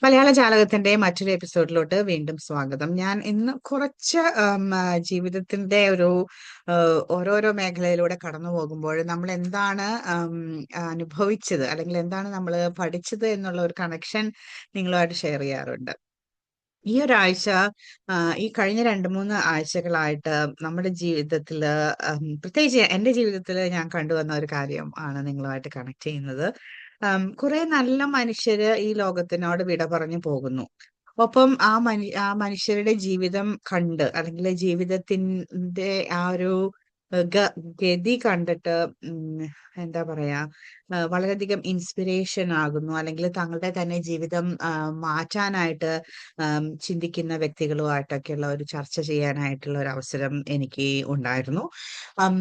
മലയാള ജാലകത്തിന്റെ മറ്റൊരു എപ്പിസോഡിലോട്ട് വീണ്ടും സ്വാഗതം. ഞാൻ ഇന്ന് കുറച്ച് ജീവിതത്തിന്റെ ഓരോരോ മേഖലയിലൂടെ കടന്നു പോകുമ്പോൾ നമ്മൾ എന്താണ് അനുഭവിച്ചത് അല്ലെങ്കിൽ എന്താണ് നമ്മൾ പഠിച്ചത് എന്നുള്ള ഒരു കണക്ഷൻ നിങ്ങളുമായിട്ട് ഷെയർ ചെയ്യാറുണ്ട്. ഈ ഒരാഴ്ച ഈ കഴിഞ്ഞ 2-3 ആഴ്ചകളായിട്ട് നമ്മുടെ ജീവിതത്തില് പ്രത്യേകിച്ച് എന്റെ ജീവിതത്തില് ഞാൻ കണ്ടുവന്ന ഒരു കാര്യം ആണ് നിങ്ങളുമായിട്ട് കണക്ട് ചെയ്യുന്നത്. കുറെ നല്ല മനുഷ്യര് ഈ ലോകത്തിനോട് വിട പറഞ്ഞു പോകുന്നു. ഒപ്പം ആ മനുഷ്യരുടെ ജീവിതം കണ്ട് അല്ലെങ്കിൽ ജീവിതത്തിന്റെ ആ ഒരു ഗതി കണ്ടിട്ട് ഉം, എന്താ പറയാ വളരെയധികം ഇൻസ്പിറേഷൻ ആകുന്നു, അല്ലെങ്കിൽ തങ്ങളുടെ തന്നെ ജീവിതം മാറ്റാനായിട്ട് ചിന്തിക്കുന്ന വ്യക്തികളുമായിട്ടൊക്കെയുള്ള ഒരു ചർച്ച ചെയ്യാനായിട്ടുള്ള ഒരു അവസരം എനിക്ക് ഉണ്ടായിരുന്നു.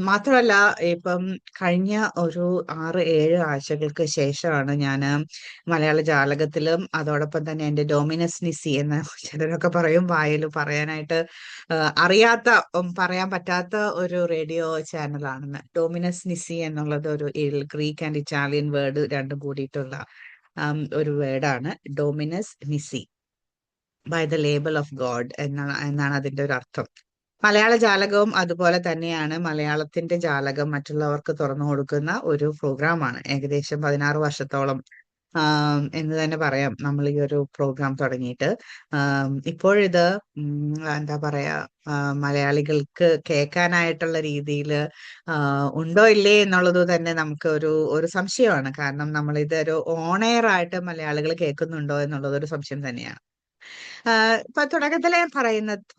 മാത്രമല്ല, ഇപ്പം കഴിഞ്ഞ ഒരു 6-7 ആഴ്ചകൾക്ക് ശേഷമാണ് ഞാൻ മലയാള ജാലകത്തിലും അതോടൊപ്പം തന്നെ എൻ്റെ ഡോമിനസ് നിസി എന്ന ചിലരൊക്കെ പറയും വായിൽ പറയാനായിട്ട് അറിയാത്ത പറയാൻ പറ്റാത്ത ഒരു റേഡിയോ ചാനലാണെന്ന്. ഡോമിനസ് നിസി എന്നുള്ളത് ഒരു ഗ്രീക്ക് ആൻഡ് ഇറ്റാലിയൻ വേർഡ് രണ്ടും കൂടിയിട്ടുള്ള ഒരു വേർഡാണ് ഡോമിനസ് നിസി, by the label of God എന്നാണ് അതിന്റെ ഒരു അർത്ഥം. മലയാള ജാലകവും അതുപോലെ തന്നെയാണ്. മലയാളത്തിന്റെ ജാലകം മറ്റുള്ളവർക്ക് തുറന്നു കൊടുക്കുന്ന ഒരു പ്രോഗ്രാമാണ്. ഏകദേശം 16 വർഷത്തോളം എന്ന് തന്നെ പറയാം നമ്മൾ ഈ ഒരു പ്രോഗ്രാം തുടങ്ങിയിട്ട്. ഇപ്പോഴിത് എന്താ പറയാ മലയാളികൾക്ക് കേൾക്കാനായിട്ടുള്ള രീതിയിൽ ഉണ്ടോ ഇല്ലേ എന്നുള്ളത് തന്നെ നമുക്ക് ഒരു സംശയമാണ്. കാരണം നമ്മൾ ഇതൊരു ഓൺ എയർ ആയിട്ട് മലയാളികൾ കേൾക്കുന്നുണ്ടോ എന്നുള്ളത് ഒരു സംശയം തന്നെയാണ്. ഇപ്പൊ തുടക്കത്തിലെ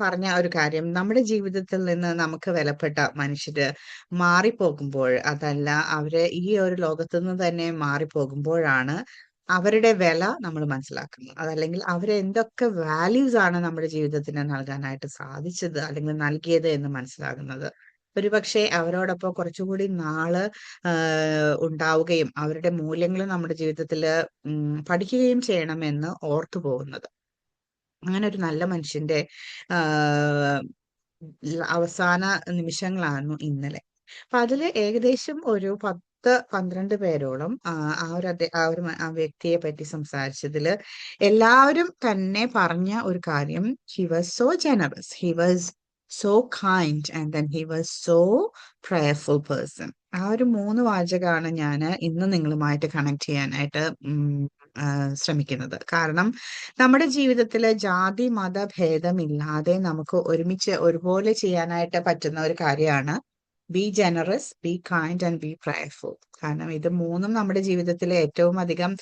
പറഞ്ഞ ഒരു കാര്യം, നമ്മുടെ ജീവിതത്തിൽ നിന്ന് നമുക്ക് വിലപ്പെട്ട മനുഷ്യര് മാറിപ്പോകുമ്പോൾ, അതല്ല അവര് ഈ ഒരു ലോകത്തു നിന്ന് തന്നെ മാറിപ്പോകുമ്പോഴാണ് അവരുടെ വില നമ്മൾ മനസ്സിലാക്കുന്നത്. അതല്ലെങ്കിൽ അവര് എന്തൊക്കെ വാല്യൂസ് ആണ് നമ്മുടെ ജീവിതത്തിന് നൽകാനായിട്ട് സാധിച്ചത് അല്ലെങ്കിൽ നൽകിയത് എന്ന് മനസ്സിലാകുന്നത്. ഒരുപക്ഷെ അവരോടൊപ്പം കുറച്ചുകൂടി നാള് ഉണ്ടാവുകയും അവരുടെ മൂല്യങ്ങൾ നമ്മുടെ ജീവിതത്തിൽ പഠിക്കുകയും ചെയ്യണമെന്ന് ഓർത്തു പോകുന്നത്. അങ്ങനെ ഒരു നല്ല മനുഷ്യന്റെ ആഹ് അവസാന നിമിഷങ്ങളായിരുന്നു ഇന്നലെ. അപ്പൊ അതില് ഏകദേശം ഒരു 10-12 പേരോളം ആ വ്യക്തിയെ പറ്റി സംസാരിച്ചതില് എല്ലാവരും തന്നെ പറഞ്ഞ ഒരു കാര്യം, he was so generous, he was so kind and then he was so prayerful person. ആ ഒരു 3 വാചകമാണ് ഞാൻ ഇന്ന് നിങ്ങളുമായിട്ട് കണക്ട് ചെയ്യാനായിട്ട് ശ്രമിക്കുന്നത്. കാരണം നമ്മുടെ ജീവിതത്തില് ജാതി മത ഭേദമില്ലാതെ നമുക്ക് ഒരുമിച്ച് ഒരുപോലെ ചെയ്യാനായിട്ട് പറ്റുന്ന ഒരു കാര്യമാണ് B generous, be kind and B prayerful. കാരണം ഇത് മൂന്നും നമ്മുടെ ജീവിതത്തിലെ ഏറ്റവും അധികം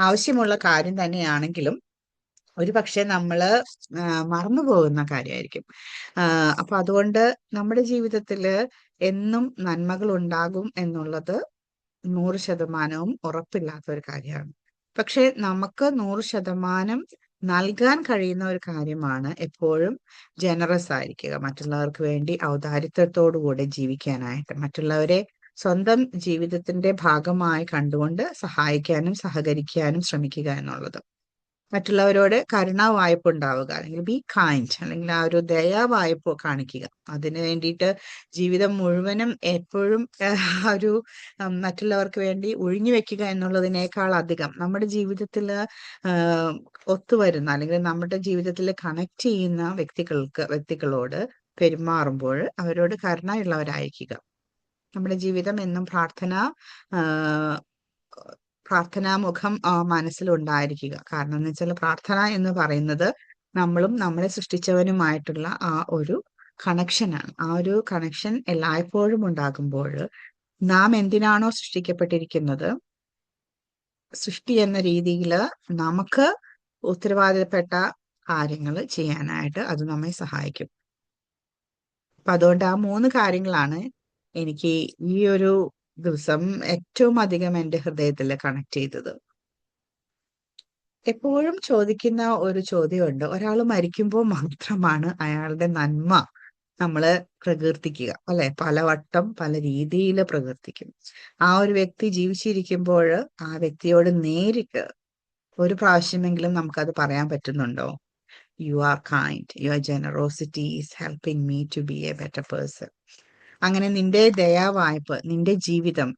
ആവശ്യമുള്ള കാര്യം തന്നെയാണെങ്കിലും ഒരു പക്ഷെ നമ്മള് മറന്നു പോകുന്ന കാര്യമായിരിക്കും. അപ്പൊ അതുകൊണ്ട് നമ്മുടെ ജീവിതത്തില് എന്നും നന്മകൾ ഉണ്ടാകും എന്നുള്ളത് 100% ഉറപ്പില്ലാത്ത ഒരു കാര്യമാണ്. പക്ഷെ നമുക്ക് 100% നൽകാൻ കഴിയുന്ന ഒരു കാര്യമാണ് എപ്പോഴും ജനറസ് ആയിരിക്കുക, മറ്റുള്ളവർക്ക് വേണ്ടി ഔദാര്യത്തോടുകൂടെ ജീവിക്കാനായിട്ട്, മറ്റുള്ളവരെ സ്വന്തം ജീവിതത്തിന്റെ ഭാഗമായി കണ്ടുകൊണ്ട് സഹായിക്കാനും സഹകരിക്കാനും ശ്രമിക്കുക എന്നുള്ളത്. മറ്റുള്ളവരോട് കരുണാവായ്പ ഉണ്ടാവുക, അല്ലെങ്കിൽ ബി കൈൻഡ്, അല്ലെങ്കിൽ ആ ഒരു ദയാവായ്പ കാണിക്കുക. അതിനു വേണ്ടിയിട്ട് ജീവിതം മുഴുവനും എപ്പോഴും ഒരു മറ്റുള്ളവർക്ക് വേണ്ടി ഒഴിഞ്ഞു വെക്കുക എന്നുള്ളതിനേക്കാൾ അധികം നമ്മുടെ ജീവിതത്തിൽ ഒത്തുവരുന്ന അല്ലെങ്കിൽ നമ്മുടെ ജീവിതത്തിൽ കണക്ട് ചെയ്യുന്ന വ്യക്തികളോട് പെരുമാറുമ്പോൾ അവരോട് കരുണയുള്ളവരായിരിക്കുക. നമ്മുടെ ജീവിതം എന്നും പ്രാർത്ഥനാമുഖം മനസ്സിലുണ്ടായിരിക്കുക. കാരണം എന്ന് വെച്ചാൽ പ്രാർത്ഥന എന്ന് പറയുന്നത് നമ്മളും നമ്മളെ സൃഷ്ടിച്ചവനുമായിട്ടുള്ള ആ ഒരു കണക്ഷനാണ്. ആ ഒരു കണക്ഷൻ എല്ലായ്പ്പോഴും ഉണ്ടാകുമ്പോൾ നാം എന്തിനാണോ സൃഷ്ടിക്കപ്പെട്ടിരിക്കുന്നത്, സൃഷ്ടി എന്ന രീതിയിൽ നമുക്ക് ഉത്തരവാദിത്തപ്പെട്ട കാര്യങ്ങൾ ചെയ്യാനായിട്ട് അത് നമ്മെ സഹായിക്കും. അപ്പൊ അതുകൊണ്ട് ആ 3 കാര്യങ്ങളാണ് എനിക്ക് ഈ ഒരു ദിവസം ഏറ്റവും അധികം എൻ്റെ ഹൃദയത്തിൽ കണക്ട് ചെയ്തത്. എപ്പോഴും ചോദിക്കുന്ന ഒരു ചോദ്യമുണ്ട്, ഒരാൾ മരിക്കുമ്പോൾ മാത്രമാണ് അയാളുടെ നന്മ നമ്മള് പ്രകീർത്തിക്കുക, അല്ലെ? പലവട്ടം പല രീതിയിൽ പ്രകീർത്തിക്കും. ആ ഒരു വ്യക്തി ജീവിച്ചിരിക്കുമ്പോൾ ആ വ്യക്തിയോട് നേരിട്ട് ഒരു പ്രാവശ്യമെങ്കിലും നമുക്കത് പറയാൻ പറ്റുന്നുണ്ടോ? You are kind, your generosity is helping me to be a better person. അങ്ങനെ നിന്റെ ദയാവായ്പ്, നിന്റെ ജീവിതം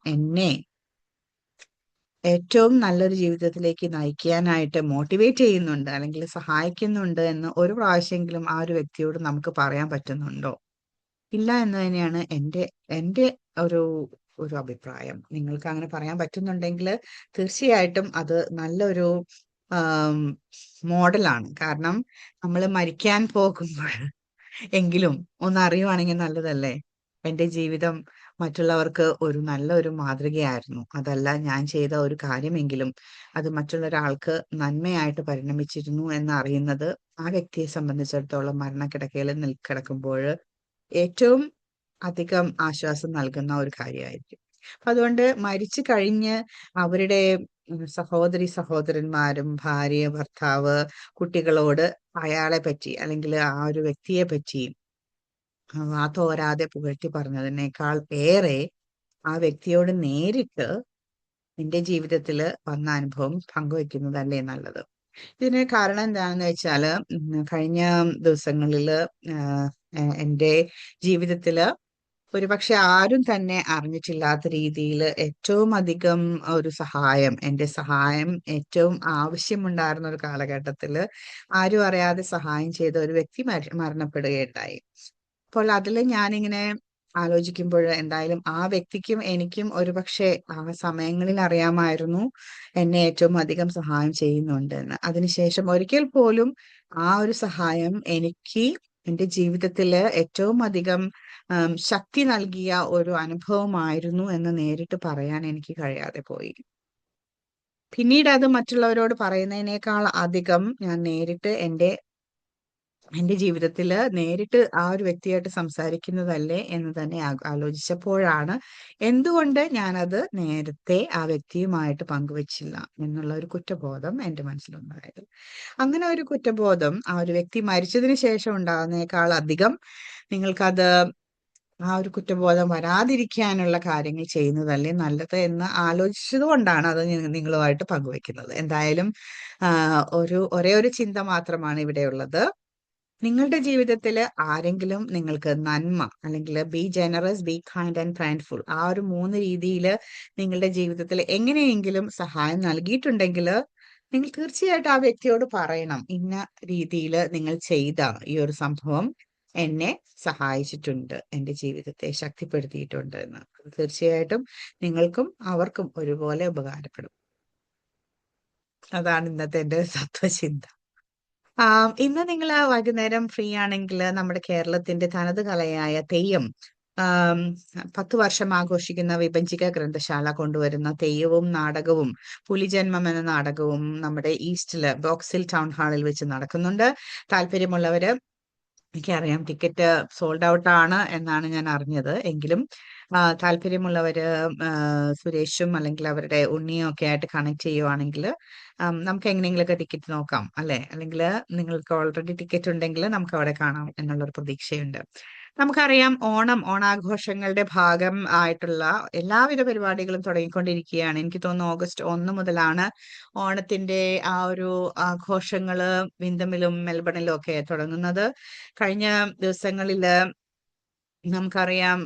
ഏറ്റവും നല്ലൊരു ജീവിതത്തിലേക്ക് നയിക്കാനായിട്ട് മോട്ടിവേറ്റ് ചെയ്യുന്നുണ്ട് അല്ലെങ്കിൽ സഹായിക്കുന്നുണ്ട് എന്ന് ഒരു പ്രാവശ്യമെങ്കിലും ആ ഒരു വ്യക്തിയോട് നമുക്ക് പറയാൻ പറ്റുന്നുണ്ടോ? ഇല്ല എന്ന് തന്നെയാണ് എൻ്റെ ഒരു ഒരു അഭിപ്രായം. നിങ്ങൾക്ക് അങ്ങനെ പറയാൻ പറ്റുന്നുണ്ടെങ്കിൽ തീർച്ചയായിട്ടും അത് നല്ലൊരു ആം, മോഡലാണ്. കാരണം നമ്മൾ മരിക്കാൻ പോകുമ്പോൾ എങ്കിലും ഒന്ന് അറിയുവാണെങ്കിൽ നല്ലതല്ലേ? എന്റെ ജീവിതം മറ്റുള്ളവർക്ക് ഒരു നല്ലൊരു മാതൃകയായിരുന്നു. അതല്ല ഞാൻ ചെയ്ത ഒരു കാര്യമെങ്കിലും അത് മറ്റുള്ള ഒരാൾക്ക് നന്മയായിട്ട് പരിണമിച്ചിരുന്നു എന്ന് അറിയുന്നത് ആ വ്യക്തിയെ സംബന്ധിച്ചിടത്തോളം മരണക്കിടക്കയിൽ കിടക്കുമ്പോൾ ഏറ്റവും അധികം ആശ്വാസം നൽകുന്ന ഒരു കാര്യമായിരിക്കും. അപ്പൊ അതുകൊണ്ട് മരിച്ചു കഴിഞ്ഞ് അവരുടെ സഹോദരി സഹോദരന്മാരും ഭാര്യ ഭർത്താവ് കുട്ടികളോട് അയാളെ പറ്റി അല്ലെങ്കിൽ ആ ഒരു വ്യക്തിയെ പറ്റി വാ തോരാതെ പുകഴ്ത്തി പറഞ്ഞതിനേക്കാൾ ഏറെ ആ വ്യക്തിയോട് നേരിട്ട് നിന്റെ ജീവിതത്തിൽ വന്ന അനുഭവം പങ്കുവെക്കുന്നതല്ലേ നല്ലത്. ഇതിന് കാരണം എന്താണെന്ന് വെച്ചാല് കഴിഞ്ഞ ദിവസങ്ങളില് എൻ്റെ ജീവിതത്തില് ഒരുപക്ഷെ ആരും തന്നെ അറിഞ്ഞിട്ടില്ലാത്ത രീതിയിൽ ഏറ്റവും അധികം ഒരു സഹായം എൻ്റെ സഹായം ഏറ്റവും ആവശ്യമുണ്ടായിരുന്ന ഒരു കാലഘട്ടത്തില് ആരും അറിയാതെ സഹായം ചെയ്ത ഒരു വ്യക്തി മരണപ്പെടുകയുണ്ടായി. അപ്പോൾ അതിൽ ഞാനിങ്ങനെ ആലോചിക്കുമ്പോൾ എന്തായാലും ആ വ്യക്തിക്കും എനിക്കും ഒരുപക്ഷെ ആ സമയങ്ങളിൽ അറിയാമായിരുന്നു എന്നെ ഏറ്റവും അധികം സഹായം ചെയ്യുന്നുണ്ട് എന്ന്. അതിനുശേഷം ഒരിക്കൽ പോലും ആ ഒരു സഹായം എനിക്ക് എൻ്റെ ജീവിതത്തില് ഏറ്റവും അധികം ശക്തി നൽകിയ ഒരു അനുഭവമായിരുന്നു എന്ന് നേരിട്ട് പറയാൻ എനിക്ക് കഴിയാതെ പോയി. പിന്നീട് അത് മറ്റുള്ളവരോട് പറയുന്നതിനേക്കാൾ അധികം ഞാൻ നേരിട്ട് എൻ്റെ ജീവിതത്തില് നേരിട്ട് ആ ഒരു വ്യക്തിയായിട്ട് സംസാരിക്കുന്നതല്ലേ എന്ന് തന്നെ ആലോചിച്ചപ്പോഴാണ് എന്തുകൊണ്ട് ഞാനത് നേരത്തെ ആ വ്യക്തിയുമായിട്ട് പങ്കുവച്ചില്ല എന്നുള്ള ഒരു കുറ്റബോധം എൻ്റെ മനസ്സിലുണ്ടായത്. അങ്ങനെ ഒരു കുറ്റബോധം ആ ഒരു വ്യക്തി മരിച്ചതിന് ശേഷം ഉണ്ടാകുന്നേക്കാൾ അധികം നിങ്ങൾക്കത് ആ ഒരു കുറ്റബോധം വരാതിരിക്കാനുള്ള കാര്യങ്ങൾ ചെയ്യുന്നതല്ലേ നല്ലത് എന്ന് ആലോചിച്ചത് കൊണ്ടാണ് അത് നിങ്ങളുമായിട്ട് പങ്കുവെക്കുന്നത്. എന്തായാലും ഒരേ ഒരു ചിന്ത മാത്രമാണ് ഇവിടെയുള്ളത്. നിങ്ങളുടെ ജീവിതത്തിൽ ആരെങ്കിലും നിങ്ങൾക്ക് നന്മ അല്ലെങ്കിൽ be generous be kind and kindful ആ ഒരു 3 രീതിയിൽ നിങ്ങളുടെ ജീവിതത്തിൽ എങ്ങനെയെങ്കിലും സഹായം നൽകിയിട്ടുണ്ടെങ്കിൽ നിങ്ങൾ തീർച്ചയായിട്ടും ആ വ്യക്തിയോട് പറയണം, ഇന്ന രീതിയിൽ നിങ്ങൾ ചെയ്ത ഈ ഒരു സംഭവം എന്നെ സഹായിച്ചിട്ടുണ്ട്, എൻ്റെ ജീവിതത്തെ ശക്തിപ്പെടുത്തിയിട്ടുണ്ട് എന്ന്. തീർച്ചയായിട്ടും നിങ്ങൾക്കും അവർക്കും ഒരുപോലെ ഉപകാരപ്പെടും. അതാണ് ഇന്നത്തെ എൻ്റെ തത്വചിന്ത. ഇന്ന് നിങ്ങൾ വൈകുന്നേരം ഫ്രീ ആണെങ്കിൽ നമ്മുടെ കേരളത്തിന്റെ തനത് കലയായ തെയ്യം 10 വർഷം ആഘോഷിക്കുന്ന വിഭജിക ഗ്രന്ഥശാല കൊണ്ടുവരുന്ന തെയ്യവും നാടകവും പുലിജന്മം എന്ന നാടകവും നമ്മുടെ ഈസ്റ്റില് ബോക്സിൽ ടൗൺ ഹാളിൽ വെച്ച് നടക്കുന്നുണ്ട്. താല്പര്യമുള്ളവര്, എനിക്കറിയാം ടിക്കറ്റ് സോൾഡ് ഔട്ട് ആണ് എന്നാണ് ഞാൻ അറിഞ്ഞത്. എങ്കിലും താല്പര്യമുള്ളവര് സുരേഷും അല്ലെങ്കിൽ അവരുടെ ഉണ്ണിയും ഒക്കെ ആയിട്ട് കണക്ട് ചെയ്യുവാണെങ്കിൽ നമുക്ക് എങ്ങനെയെങ്കിലുമൊക്കെ ടിക്കറ്റ് നോക്കാം അല്ലെ? അല്ലെങ്കിൽ നിങ്ങൾക്ക് ഓൾറെഡി ടിക്കറ്റ് ഉണ്ടെങ്കിൽ നമുക്ക് അവിടെ കാണാം എന്നുള്ളൊരു പ്രതീക്ഷയുണ്ട്. നമുക്കറിയാം ഓണാഘോഷങ്ങളുടെ ഭാഗം ആയിട്ടുള്ള എല്ലാവിധ പരിപാടികളും തുടങ്ങിക്കൊണ്ടിരിക്കുകയാണ്. എനിക്ക് തോന്നുന്നു ഓഗസ്റ്റ് 1 മുതലാണ് ഓണത്തിന്റെ ആ ഒരു ആഘോഷങ്ങള് വിന്തമിലും മെൽബണിലും ഒക്കെ തുടങ്ങുന്നത്. കഴിഞ്ഞ ദിവസങ്ങളില് നമുക്കറിയാം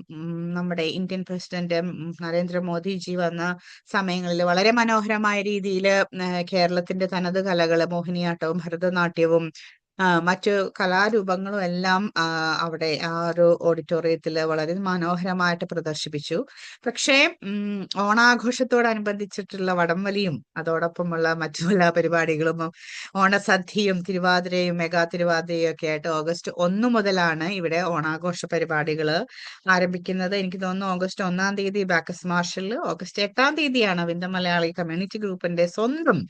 നമ്മുടെ ഇന്ത്യൻ പ്രസിഡന്റ് നരേന്ദ്രമോദിജി വന്ന സമയങ്ങളിൽ വളരെ മനോഹരമായ രീതിയിൽ കേരളത്തിന്റെ തനത് കലകള് മോഹിനിയാട്ടവും ഭരതനാട്യവും മറ്റു കലാരൂപങ്ങളും എല്ലാം അവിടെ ആ ഒരു ഓഡിറ്റോറിയത്തില് വളരെ മനോഹരമായിട്ട് പ്രദർശിപ്പിച്ചു. പക്ഷേ ഓണാഘോഷത്തോടനുബന്ധിച്ചിട്ടുള്ള വടംവലിയും അതോടൊപ്പമുള്ള മറ്റു എല്ലാ പരിപാടികളും ഓണസദ്യയും തിരുവാതിരയും മെഗാ തിരുവാതിരയും ഒക്കെ ആയിട്ട് ഓഗസ്റ്റ് 1 മുതലാണ് ഇവിടെ ഓണാഘോഷ പരിപാടികൾ ആരംഭിക്കുന്നത്. എനിക്ക് തോന്നുന്നു ഓഗസ്റ്റ് 1-ാം തീയതി ബാക്കസ് മാർഷൽ, ഓഗസ്റ്റ് 8-ാം തീയതിയാണ് വിന്ദ മലയാളി കമ്മ്യൂണിറ്റി ഗ്രൂപ്പിന്റെ സ്വന്തം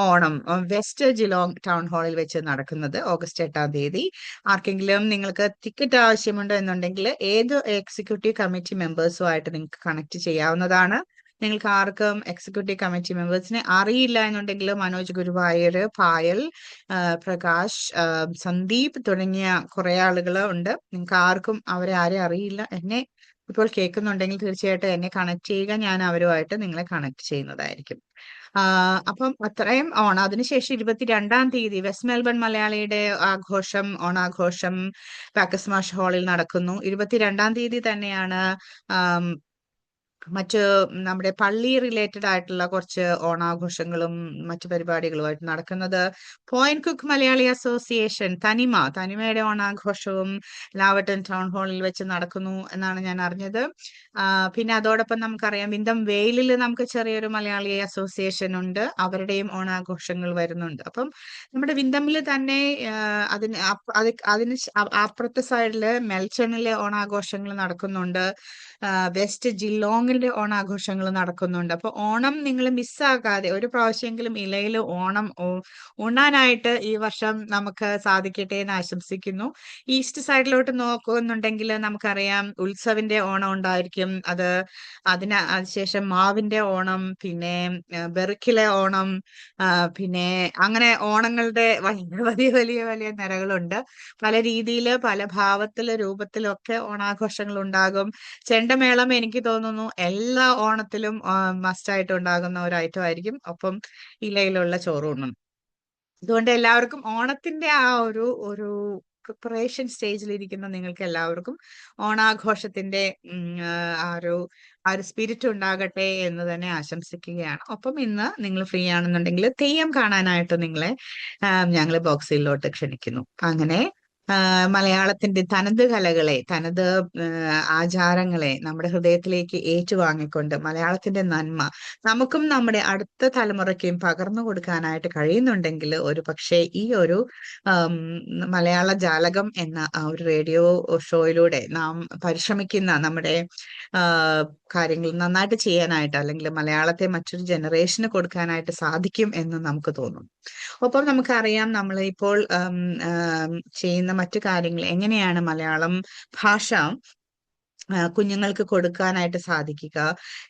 ഓണം വെസ്റ്റ് ജിലോങ് ടൗൺ ഹാളിൽ വെച്ച് നടക്കുന്നത്. ഓഗസ്റ്റ് 8-ാം തീയതി ആർക്കെങ്കിലും നിങ്ങൾക്ക് ടിക്കറ്റ് ആവശ്യമുണ്ട് എന്നുണ്ടെങ്കിൽ ഏത് എക്സിക്യൂട്ടീവ് കമ്മിറ്റി മെമ്പേഴ്സുമായിട്ട് നിങ്ങൾക്ക് കണക്ട് ചെയ്യാവുന്നതാണ്. നിങ്ങൾക്ക് ആർക്കും എക്സിക്യൂട്ടീവ് കമ്മിറ്റി മെമ്പേഴ്സിനെ അറിയില്ല എന്നുണ്ടെങ്കിൽ മനോജ് ഗുരുവായൂർ, പായൽ, പ്രകാശ്, സന്ദീപ് തുടങ്ങിയ കുറെ ആളുകൾ ഉണ്ട്. നിങ്ങൾക്ക് ആർക്കും അവരെ ആരെയും അറിയില്ല, എന്നെ ഇപ്പോൾ കേൾക്കുന്നുണ്ടെങ്കിൽ തീർച്ചയായിട്ടും എന്നെ കണക്ട് ചെയ്യുക, ഞാൻ അവരുമായിട്ട് നിങ്ങളെ കണക്ട് ചെയ്യുന്നതായിരിക്കും. അപ്പം അത്രയും ഓണം. അതിനുശേഷം 22-ാം തീയതി വെസ്റ്റ് മെൽബൺ മലയാളിയുടെ ഓണാഘോഷം ബാക്കസ് മാഷ് ഹാളിൽ നടക്കുന്നു. 22-ാം തീയതി തന്നെയാണ് മറ്റ് നമ്മുടെ പള്ളി റിലേറ്റഡ് ആയിട്ടുള്ള കുറച്ച് ഓണാഘോഷങ്ങളും മറ്റു പരിപാടികളുമായിട്ട് നടക്കുന്നത്. പോയിന്റ് കുക്ക് മലയാളി അസോസിയേഷൻ തനിമയുടെ ഓണാഘോഷവും ലാവട്ടൺ ടൗൺ ഹാളിൽ വെച്ച് നടക്കുന്നു എന്നാണ് ഞാൻ അറിഞ്ഞത്. പിന്നെ അതോടൊപ്പം നമുക്കറിയാം വിന്തം വെയിലിൽ നമുക്ക് ചെറിയൊരു മലയാളി അസോസിയേഷൻ ഉണ്ട്, അവരുടെയും ഓണാഘോഷങ്ങൾ വരുന്നുണ്ട്. അപ്പം നമ്മുടെ വിന്തമിൽ തന്നെ അതിന് അപ്പുറത്തെ സൈഡില് മെൽച്ചണിലെ ഓണാഘോഷങ്ങൾ നടക്കുന്നുണ്ട്. വെസ്റ്റ് ജില്ലോങ്ങിന്റെ ഓണാഘോഷങ്ങൾ നടക്കുന്നുണ്ട്. അപ്പൊ ഓണം നിങ്ങൾ മിസ്സാക്കാതെ ഒരു പ്രാവശ്യമെങ്കിലും ഇലയിൽ ഓണം ഉണ്ണാനായിട്ട് ഈ വർഷം നമുക്ക് സാധിക്കട്ടെ എന്ന് ആശംസിക്കുന്നു. ഈസ്റ്റ് സൈഡിലോട്ട് നോക്കുന്നുണ്ടെങ്കിൽ നമുക്കറിയാം ഉത്സവിന്റെ ഓണം ഉണ്ടായിരിക്കും. അതിനുശേഷം മാവിന്റെ ഓണം, പിന്നെ ബെറുക്കിലെ ഓണം, പിന്നെ അങ്ങനെ ഓണങ്ങളുടെ വലിയ വലിയ വലിയ നിരകളുണ്ട്. പല രീതിയിൽ പല ഭാവത്തില് രൂപത്തിലൊക്കെ ഓണാഘോഷങ്ങൾ ഉണ്ടാകും. ചെണ്ടമേളം എനിക്ക് തോന്നുന്നു എല്ലാ ഓണത്തിലും മസ്റ്റായിട്ട് ഉണ്ടാകുന്ന ഒരു ഐറ്റം ആയിരിക്കും. ഒപ്പം ഇലയിലുള്ള ചോറൂണും. അതുകൊണ്ട് എല്ലാവർക്കും ഓണത്തിന്റെ ആ ഒരു പ്രിപ്പറേഷൻ സ്റ്റേജിൽ ഇരിക്കുന്ന നിങ്ങൾക്ക് എല്ലാവർക്കും ഓണാഘോഷത്തിന്റെ ആ ഒരു സ്പിരിറ്റ് ഉണ്ടാകട്ടെ എന്ന് തന്നെ ആശംസിക്കുകയാണ്. ഒപ്പം ഇന്ന് നിങ്ങൾ ഫ്രീ ആണെന്നുണ്ടെങ്കിൽ തെയ്യം കാണാനായിട്ട് നിങ്ങളെ ഞങ്ങൾ ബോക്സിലോട്ട് ക്ഷണിക്കുന്നു. അങ്ങനെ മലയാളത്തിന്റെ തനത് കലകളെ, തനത് ആചാരങ്ങളെ നമ്മുടെ ഹൃദയത്തിലേക്ക് ഏറ്റുവാങ്ങിക്കൊണ്ട് മലയാളത്തിന്റെ നന്മ നമുക്കും നമ്മുടെ അടുത്ത തലമുറയ്ക്കും പകർന്നു കൊടുക്കാനായിട്ട് കഴിയുന്നുണ്ടെങ്കിൽ ഒരു പക്ഷേ ഈ ഒരു മലയാള ജാലകം എന്ന ആ ഒരു റേഡിയോ ഷോയിലൂടെ നാം പരിശ്രമിക്കുന്ന നമ്മുടെ കാര്യങ്ങൾ നന്നായിട്ട് ചെയ്യാനായിട്ട്, അല്ലെങ്കിൽ മലയാളത്തെ മറ്റൊരു ജനറേഷന് കൊടുക്കാനായിട്ട് സാധിക്കും എന്ന് നമുക്ക് തോന്നും. ഒപ്പം നമുക്കറിയാം നമ്മൾ ഇപ്പോൾ ചെയ്യുന്ന മറ്റു കാര്യങ്ങൾ എങ്ങനെയാണ് മലയാളം ഭാഷ കുഞ്ഞുങ്ങൾക്ക് കൊടുക്കാനായിട്ട് സാധിക്കുക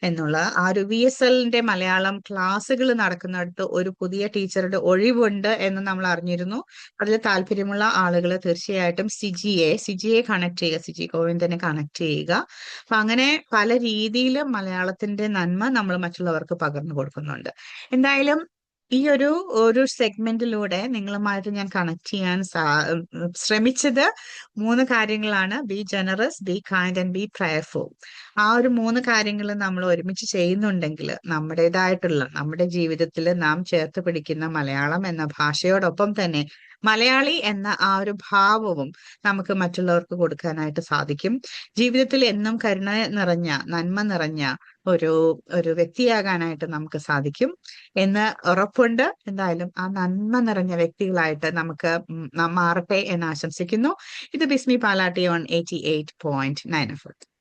എന്നുള്ള ആ ഒരു VSLന്റെ മലയാളം ക്ലാസ്സുകൾ നടക്കുന്നിടത്ത് ഒരു പുതിയ ടീച്ചറുടെ ഒഴിവുണ്ട് എന്ന് നമ്മൾ അറിഞ്ഞിരുന്നു. അതിൽ താല്പര്യമുള്ള ആളുകൾ തീർച്ചയായിട്ടും സിജിയെ കണക്ട് ചെയ്യുക, സിജി ഗോവിന്ദനെ കണക്ട് ചെയ്യുക. അപ്പൊ അങ്ങനെ പല രീതിയിൽ മലയാളത്തിന്റെ നന്മ നമ്മൾ മറ്റുള്ളവർക്ക് പകർന്നു കൊടുക്കുന്നുണ്ട്. എന്തായാലും ഈ ഒരു സെഗ്മെന്റിലൂടെ നിങ്ങളുമായിട്ട് ഞാൻ കണക്ട് ചെയ്യാൻ ശ്രമിച്ചത് 3 കാര്യങ്ങളാണ്: B generous, be kind and B prayerful. ആ ഒരു 3 കാര്യങ്ങൾ നമ്മൾ ഒരുമിച്ച് ചെയ്യുന്നുണ്ടെങ്കിൽ നമ്മുടെ ജീവിതത്തിൽ നാം ചേർത്ത് പിടിക്കുന്ന മലയാളം എന്ന ഭാഷയോടൊപ്പം തന്നെ മലയാളി എന്ന ആ ഒരു ഭാവവും നമുക്ക് മറ്റുള്ളവർക്ക് കൊടുക്കാനായിട്ട് സാധിക്കും. ജീവിതത്തിൽ എന്നും കരുണ നിറഞ്ഞ, നന്മ നിറഞ്ഞ ഒരു വ്യക്തിയാകാനായിട്ട് നമുക്ക് സാധിക്കും എന്ന് ഉറപ്പുണ്ട്. എന്തായാലും ആ നന്മ നിറഞ്ഞ വ്യക്തികളായിട്ട് നമുക്ക് മാറട്ടെ എന്ന് ആശംസിക്കുന്നു. ഇത് ബിസ്മി പാലാട്ടി ഓൺ 88.9 FM.